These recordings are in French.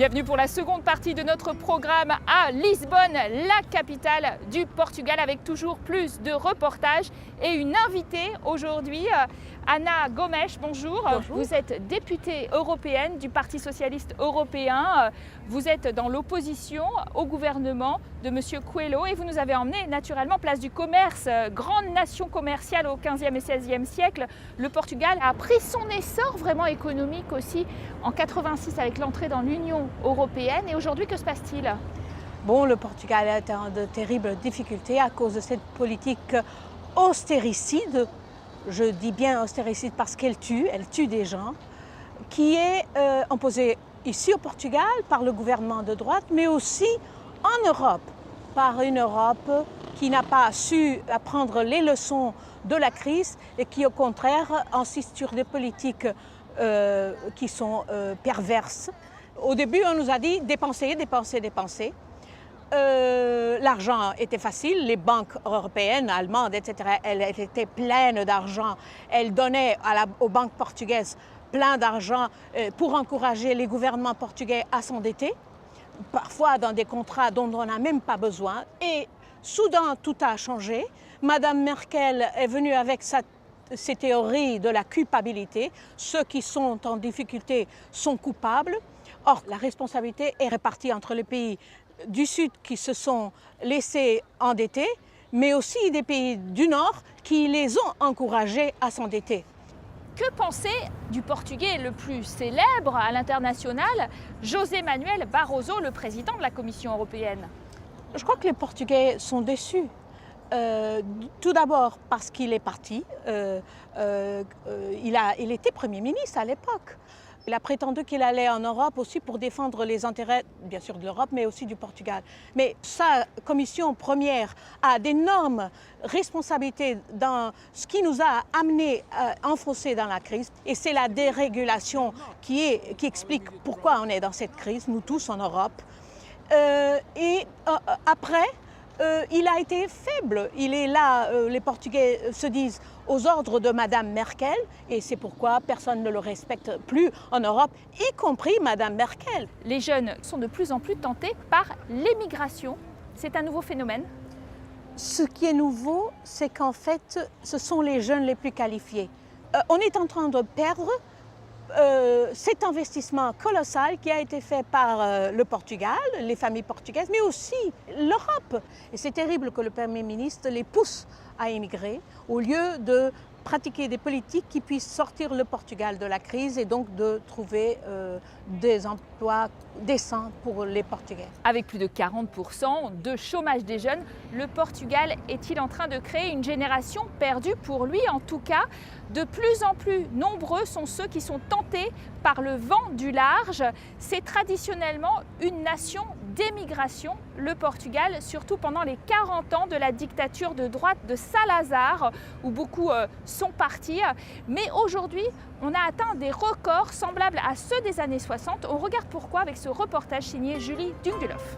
Bienvenue pour la seconde partie de notre programme à Lisbonne, la capitale du Portugal, avec toujours plus de reportages et une invitée aujourd'hui, Ana Gomes. Bonjour. Bonjour. Vous êtes députée européenne du Parti socialiste européen. Vous êtes dans l'opposition au gouvernement de M. Coelho et vous nous avez emmené naturellement place du commerce, grande nation commerciale au 15e et 16e siècle. Le Portugal a pris son essor vraiment économique aussi en 86 avec l'entrée dans l'Union européenne. Et aujourd'hui, que se passe-t-il? Bon, le Portugal est dans de terribles difficultés à cause de cette politique austéricide. Je dis bien austéricide parce qu'elle tue des gens, qui est imposée ici au Portugal par le gouvernement de droite, mais aussi en Europe, par une Europe qui n'a pas su apprendre les leçons de la crise et qui, au contraire, insiste sur des politiques qui sont perverses. Au début, on nous a dit dépenser, dépenser, dépenser. L'argent était facile, les banques européennes, allemandes, etc., elles étaient pleines d'argent. Elles donnaient aux banques portugaises plein d'argent pour encourager les gouvernements portugais à s'endetter, parfois dans des contrats dont on n'a même pas besoin. Et soudain, tout a changé. Madame Merkel est venue avec ces théories de la culpabilité. Ceux qui sont en difficulté sont coupables. Or, la responsabilité est répartie entre les pays du Sud qui se sont laissés endetter, mais aussi des pays du Nord qui les ont encouragés à s'endetter. Que penser du Portugais le plus célèbre à l'international, José Manuel Barroso, le président de la Commission européenne? Je crois que les Portugais sont déçus. Tout d'abord parce qu'il est parti. Il était Premier ministre à l'époque. Il a prétendu qu'il allait en Europe aussi pour défendre les intérêts, bien sûr, de l'Europe, mais aussi du Portugal. Mais sa commission première a d'énormes responsabilités dans ce qui nous a amenés à enfoncer dans la crise. Et c'est la dérégulation qui explique pourquoi on est dans cette crise, nous tous en Europe. Après, il a été faible. Il est là, les Portugais se disent aux ordres de Madame Merkel, et c'est pourquoi personne ne le respecte plus en Europe, y compris Madame Merkel. Les jeunes sont de plus en plus tentés par l'émigration. C'est un nouveau phénomène? Ce qui est nouveau, c'est qu'en fait, ce sont les jeunes les plus qualifiés. On est en train de perdre cet investissement colossal qui a été fait par le Portugal, les familles portugaises, mais aussi l'Europe. Et c'est terrible que le Premier ministre les pousse à émigrer au lieu de pratiquer des politiques qui puissent sortir le Portugal de la crise et donc de trouver des emplois décents pour les Portugais. Avec plus de 40% de chômage des jeunes, le Portugal est-il en train de créer une génération perdue? Pour lui, en tout cas, de plus en plus nombreux sont ceux qui sont tentés par le vent du large. C'est traditionnellement une nation d'émigration, le Portugal, surtout pendant les 40 ans de la dictature de droite de Salazar, où beaucoup sont partis. Mais aujourd'hui, on a atteint des records semblables à ceux des années 60. On regarde pourquoi avec ce reportage signé Julie Dunguloff.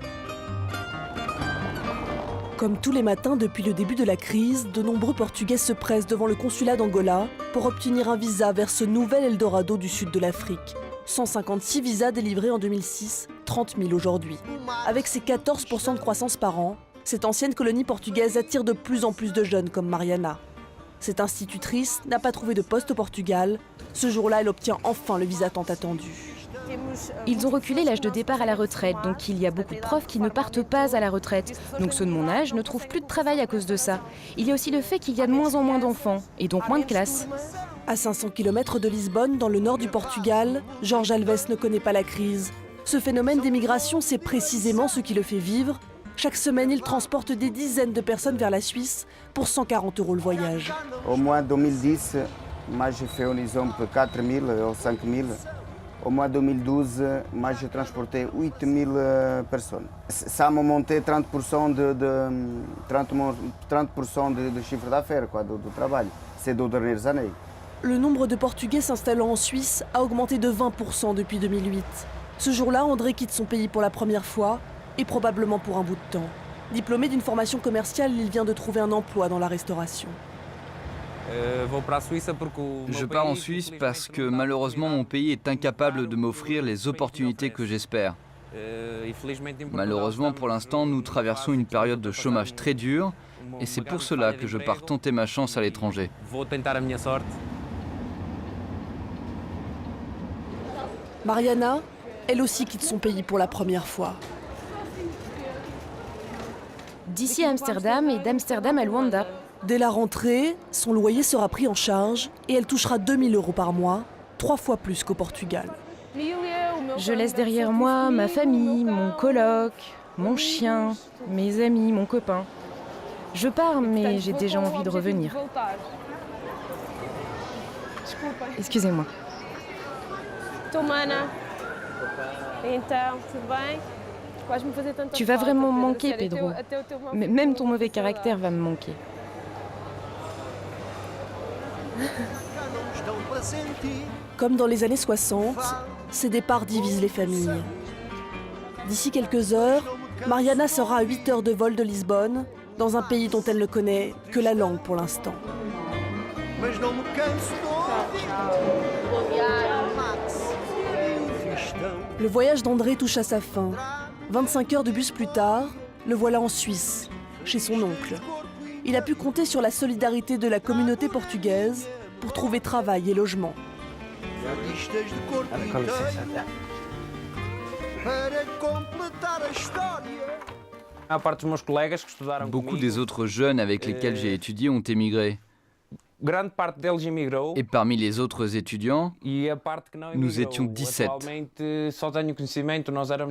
Comme tous les matins depuis le début de la crise, de nombreux Portugais se pressent devant le consulat d'Angola pour obtenir un visa vers ce nouvel Eldorado du sud de l'Afrique. 156 visas délivrés en 2006, 30 000 aujourd'hui. Avec ses 14% de croissance par an, cette ancienne colonie portugaise attire de plus en plus de jeunes comme Mariana. Cette institutrice n'a pas trouvé de poste au Portugal. Ce jour-là, elle obtient enfin le visa tant attendu. Ils ont reculé l'âge de départ à la retraite, donc il y a beaucoup de profs qui ne partent pas à la retraite. Donc ceux de mon âge ne trouvent plus de travail à cause de ça. Il y a aussi le fait qu'il y a de moins en moins d'enfants, et donc moins de classes. À 500 km de Lisbonne, dans le nord du Portugal, Jorge Alves ne connaît pas la crise. Ce phénomène d'émigration, c'est précisément ce qui le fait vivre. Chaque semaine, il transporte des dizaines de personnes vers la Suisse pour 140 € le voyage. Au mois 2010, moi j'ai fait un exemple 4 000 ou 5 000. Au mois 2012, moi j'ai transporté 8 000 personnes. Ça m'a monté 30% de chiffre d'affaires, de travail, ces 2 dernières années. Le nombre de Portugais s'installant en Suisse a augmenté de 20% depuis 2008. Ce jour-là, André quitte son pays pour la première fois, et probablement pour un bout de temps. Diplômé d'une formation commerciale, il vient de trouver un emploi dans la restauration. Je pars en Suisse parce que malheureusement mon pays est incapable de m'offrir les opportunités que j'espère. Malheureusement, pour l'instant, nous traversons une période de chômage très dure et c'est pour cela que je pars tenter ma chance à l'étranger. Mariana, elle aussi quitte son pays pour la première fois. D'ici à Amsterdam et d'Amsterdam à Luanda. Dès la rentrée, son loyer sera pris en charge et elle touchera 2 000 € par mois, 3 fois plus qu'au Portugal. Je laisse derrière moi ma famille, mon coloc, mon chien, mes amis, mon copain. Je pars, mais j'ai déjà envie de revenir. Excusez-moi. Tu vas vraiment me manquer, Pedro. Mais même ton mauvais caractère va me manquer. Comme dans les années 60, ces départs divisent les familles. D'ici quelques heures, Mariana sera à 8 heures de vol de Lisbonne, dans un pays dont elle ne connaît que la langue pour l'instant. Le voyage d'André touche à sa fin. 25 heures de bus plus tard, le voilà en Suisse, chez son oncle. Il a pu compter sur la solidarité de la communauté portugaise pour trouver travail et logement. Beaucoup des autres jeunes avec lesquels j'ai étudié ont émigré. Et parmi les autres étudiants, nous étions 17.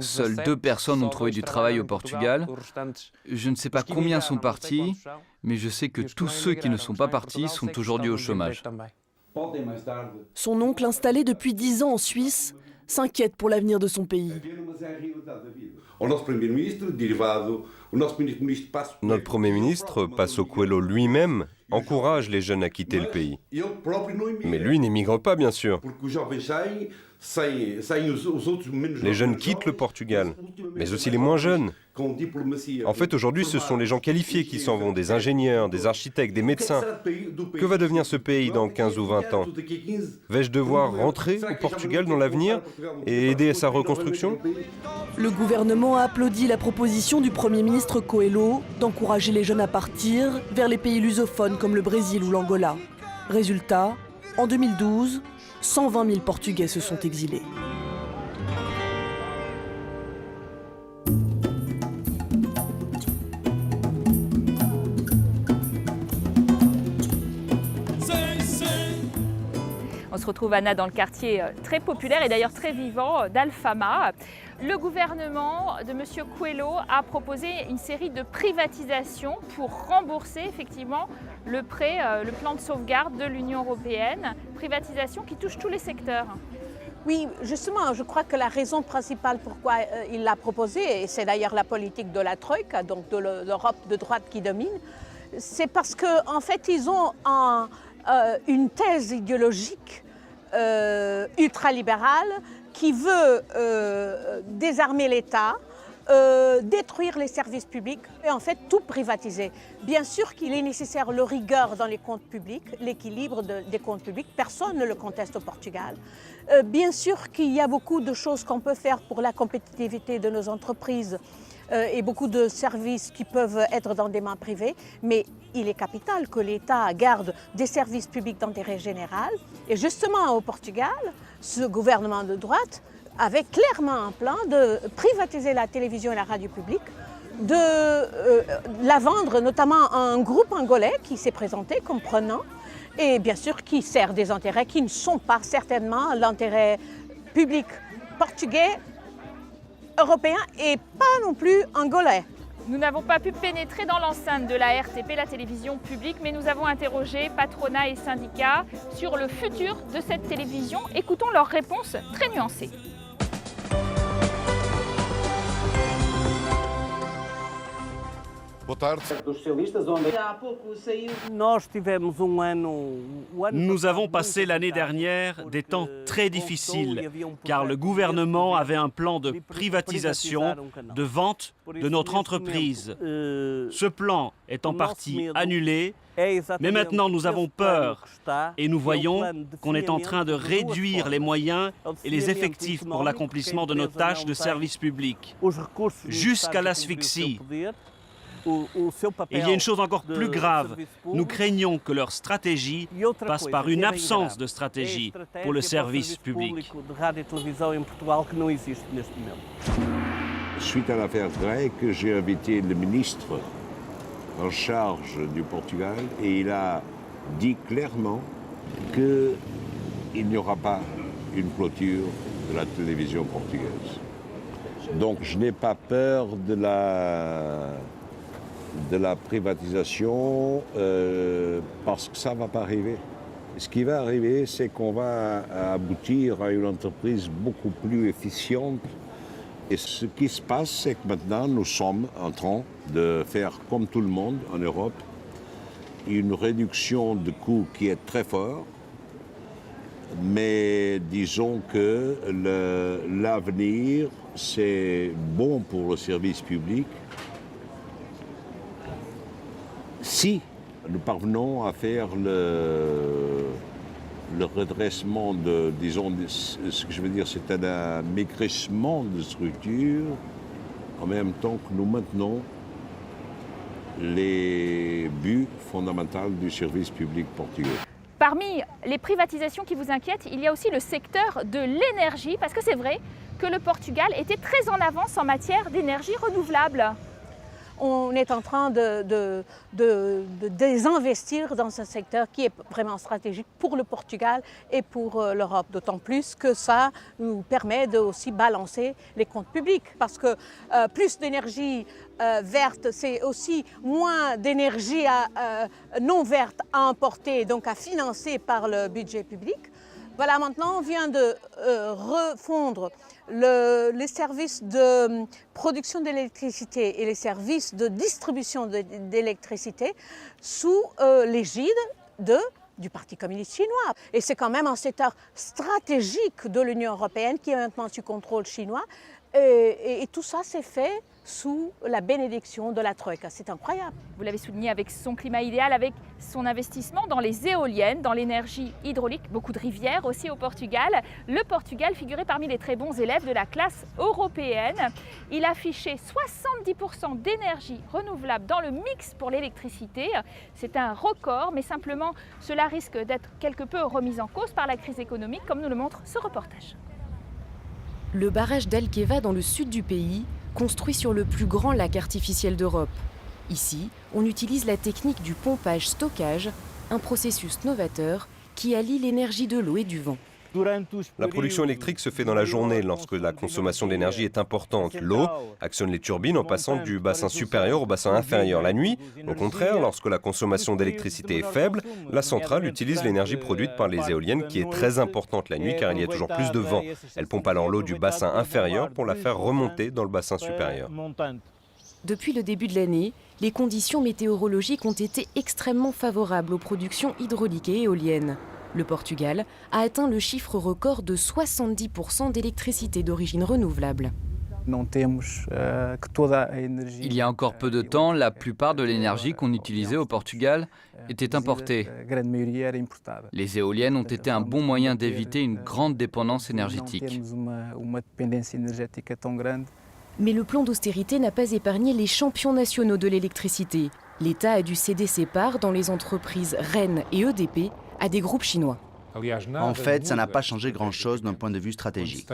Seules 2 personnes ont trouvé du travail au Portugal. Je ne sais pas combien sont partis, mais je sais que tous ceux qui ne sont pas partis sont aujourd'hui au chômage. Son oncle, installé depuis 10 ans en Suisse, s'inquiète pour l'avenir de son pays. Notre Premier ministre, Passo Coelho lui-même, encourage les jeunes à quitter le pays. Mais lui n'émigre pas, bien sûr. Les jeunes quittent le Portugal, mais aussi les moins jeuns. En fait, aujourd'hui, ce sont les gens qualifiés qui s'en vont, des ingénieurs, des architectes, des médecins. Que va devenir ce pays dans 15 ou 20 ans? Vais-je devoir rentrer au Portugal dans l'avenir et aider à sa reconstruction? Le gouvernement a applaudi la proposition du Premier ministre Coelho d'encourager les jeunes à partir vers les pays lusophones comme le Brésil ou l'Angola. Résultat, en 2012, 120 000 Portugais se sont exilés. On se retrouve, Anna, dans le quartier très populaire et d'ailleurs très vivant d'Alfama. Le gouvernement de M. Coelho a proposé une série de privatisations pour rembourser effectivement le prêt, le plan de sauvegarde de l'Union européenne. Privatisation qui touche tous les secteurs. Oui, justement, je crois que la raison principale pourquoi il l'a proposé, et c'est d'ailleurs la politique de la Troïka, donc de l'Europe de droite qui domine, c'est parce qu'en fait, ils ont une thèse idéologique ultralibérale qui veut désarmer l'État, détruire les services publics et en fait tout privatiser. Bien sûr qu'il est nécessaire le rigueur dans les comptes publics, l'équilibre des comptes publics, personne ne le conteste au Portugal. Bien sûr qu'il y a beaucoup de choses qu'on peut faire pour la compétitivité de nos entreprises et beaucoup de services qui peuvent être dans des mains privées, mais il est capital que l'État garde des services publics d'intérêt général. Et justement au Portugal, ce gouvernement de droite avait clairement un plan de privatiser la télévision et la radio publique, de la vendre notamment à un groupe angolais qui s'est présenté comme prenant et bien sûr qui sert des intérêts qui ne sont pas certainement l'intérêt public portugais, européen et pas non plus angolais. Nous n'avons pas pu pénétrer dans l'enceinte de la RTP, la télévision publique, mais nous avons interrogé patronat et syndicats sur le futur de cette télévision. Écoutons leurs réponses très nuancées. Nous avons passé l'année dernière des temps très difficiles, car le gouvernement avait un plan de privatisation, de vente de notre entreprise. Ce plan est en partie annulé, mais maintenant nous avons peur et nous voyons qu'on est en train de réduire les moyens et les effectifs pour l'accomplissement de nos tâches de service public, jusqu'à l'asphyxie. Et il y a une chose encore plus grave. Nous craignons que leur stratégie passe par une absence de stratégie pour le service public. Suite à l'affaire grecque, j'ai invité le ministre en charge du Portugal et il a dit clairement qu'il n'y aura pas une clôture de la télévision portugaise. Donc je n'ai pas peur de la privatisation parce que ça ne va pas arriver. Ce qui va arriver, c'est qu'on va aboutir à une entreprise beaucoup plus efficiente. Et ce qui se passe, c'est que maintenant, nous sommes en train de faire, comme tout le monde en Europe, une réduction de coûts qui est très forte. Mais disons que l'avenir, c'est bon pour le service public si nous parvenons à faire le redressement de, disons, ce que je veux dire, c'est un maigrissement de structure en même temps que nous maintenons les buts fondamentaux du service public portugais. Parmi les privatisations qui vous inquiètent, il y a aussi le secteur de l'énergie, parce que c'est vrai que le Portugal était très en avance en matière d'énergie renouvelable. On est en train de désinvestir dans un secteur qui est vraiment stratégique pour le Portugal et pour l'Europe, d'autant plus que ça nous permet de aussi balancer les comptes publics, parce que plus d'énergie verte, c'est aussi moins d'énergie non verte à importer, donc à financer par le budget public. Voilà, maintenant on vient de refondre les services de production d'électricité et les services de distribution d'électricité sous l'égide du Parti communiste chinois. Et c'est quand même un secteur stratégique de l'Union européenne qui est maintenant sous contrôle chinois. Et tout ça s'est fait sous la bénédiction de la Troïka. C'est incroyable. Vous l'avez souligné, avec son climat idéal, avec son investissement dans les éoliennes, dans l'énergie hydraulique, beaucoup de rivières aussi au Portugal. Le Portugal figurait parmi les très bons élèves de la classe européenne. Il affichait 70% d'énergie renouvelable dans le mix pour l'électricité. C'est un record, mais simplement cela risque d'être quelque peu remis en cause par la crise économique, comme nous le montre ce reportage. Le barrage d'Alqueva dans le sud du pays, construit sur le plus grand lac artificiel d'Europe. Ici, on utilise la technique du pompage-stockage, un processus novateur qui allie l'énergie de l'eau et du vent. La production électrique se fait dans la journée lorsque la consommation d'énergie est importante. L'eau actionne les turbines en passant du bassin supérieur au bassin inférieur. La nuit, au contraire, lorsque la consommation d'électricité est faible, la centrale utilise l'énergie produite par les éoliennes qui est très importante la nuit car il y a toujours plus de vent. Elle pompe alors l'eau du bassin inférieur pour la faire remonter dans le bassin supérieur. Depuis le début de l'année, les conditions météorologiques ont été extrêmement favorables aux productions hydrauliques et éoliennes. Le Portugal a atteint le chiffre record de 70% d'électricité d'origine renouvelable. Il y a encore peu de temps, la plupart de l'énergie qu'on utilisait au Portugal était importée. Les éoliennes ont été un bon moyen d'éviter une grande dépendance énergétique. Mais le plan d'austérité n'a pas épargné les champions nationaux de l'électricité. L'État a dû céder ses parts dans les entreprises REN et EDP à des groupes chinois. En fait, ça n'a pas changé grand-chose d'un point de vue stratégique.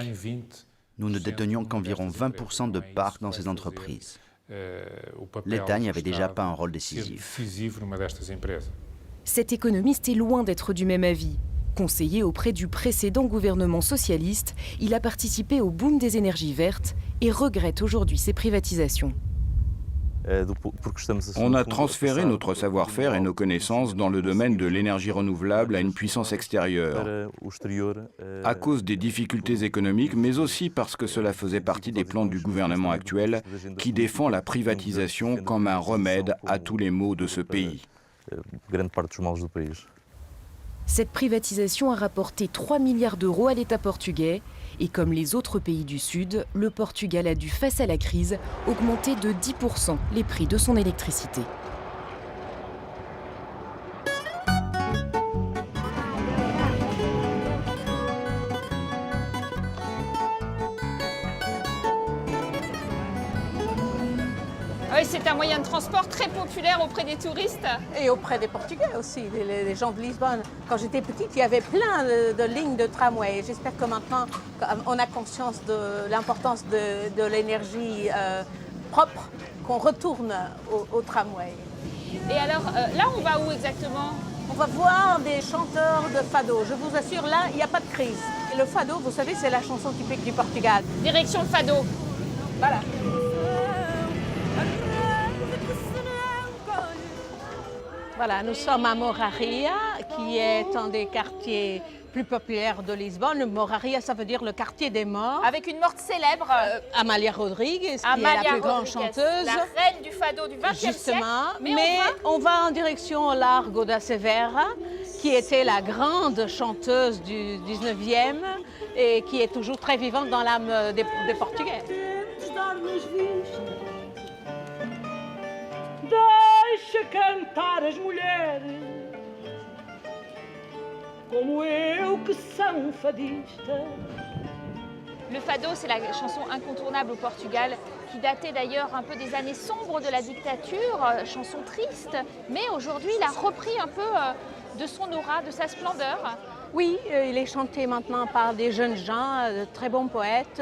Nous ne détenions qu'environ 20% de parts dans ces entreprises. L'État n'y avait déjà pas un rôle décisif. Cet économiste est loin d'être du même avis. Conseiller auprès du précédent gouvernement socialiste, il a participé au boom des énergies vertes et regrette aujourd'hui ces privatisations. On a transféré notre savoir-faire et nos connaissances dans le domaine de l'énergie renouvelable à une puissance extérieure, à cause des difficultés économiques, mais aussi parce que cela faisait partie des plans du gouvernement actuel qui défend la privatisation comme un remède à tous les maux de ce pays. Cette privatisation a rapporté 3 milliards d'euros à l'État portugais. Et comme les autres pays du Sud, le Portugal a dû, face à la crise, augmenter de 10% les prix de son électricité. Oui, c'est un moyen de transport très populaire auprès des touristes. Et auprès des Portugais aussi, les gens de Lisbonne. Quand j'étais petite, il y avait plein de lignes de tramway. J'espère que maintenant, on a conscience de l'importance de l'énergie propre, qu'on retourne au tramway. Et alors, là, on va où exactement? On va voir des chanteurs de fado. Je vous assure, là, il n'y a pas de crise. Et le fado, vous savez, c'est la chanson typique du Portugal. Direction le fado. Voilà. Voilà, nous sommes à Moraria, qui est un des quartiers plus populaires de Lisbonne. Moraria, ça veut dire le quartier des morts. Avec une morte célèbre. Amália Rodrigues, qui est la plus grande chanteuse. La reine du fado du XXe siècle. Justement, mais on va en direction au Largo da Severa, qui était la grande chanteuse du 19e et qui est toujours très vivante dans l'âme des Portugais. Deixa cantar as mulheres como eu que são fadistas. Le fado, c'est la chanson incontournable au Portugal, qui datait d'ailleurs un peu des années sombres de la dictature, chanson triste, mais aujourd'hui il a repris un peu de son aura, de sa splendeur. Oui, il est chanté maintenant par des jeunes gens, de très bons poètes.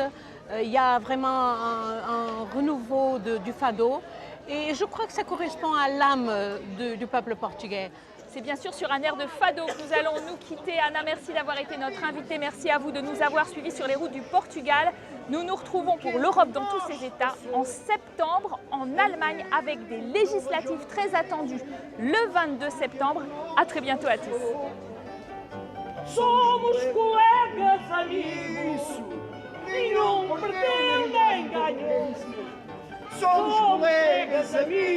Il y a vraiment un renouveau du fado. Et je crois que ça correspond à l'âme du peuple portugais. C'est bien sûr sur un air de fado que nous allons nous quitter. Anna, merci d'avoir été notre invitée. Merci à vous de nous avoir suivis sur les routes du Portugal. Nous nous retrouvons pour l'Europe dans tous ses États en septembre en Allemagne avec des législatives très attendues le 22 septembre. À très bientôt à tous. Somos colegas amigos, nenhum perdeu nem ganhou. Somos colegas amigos.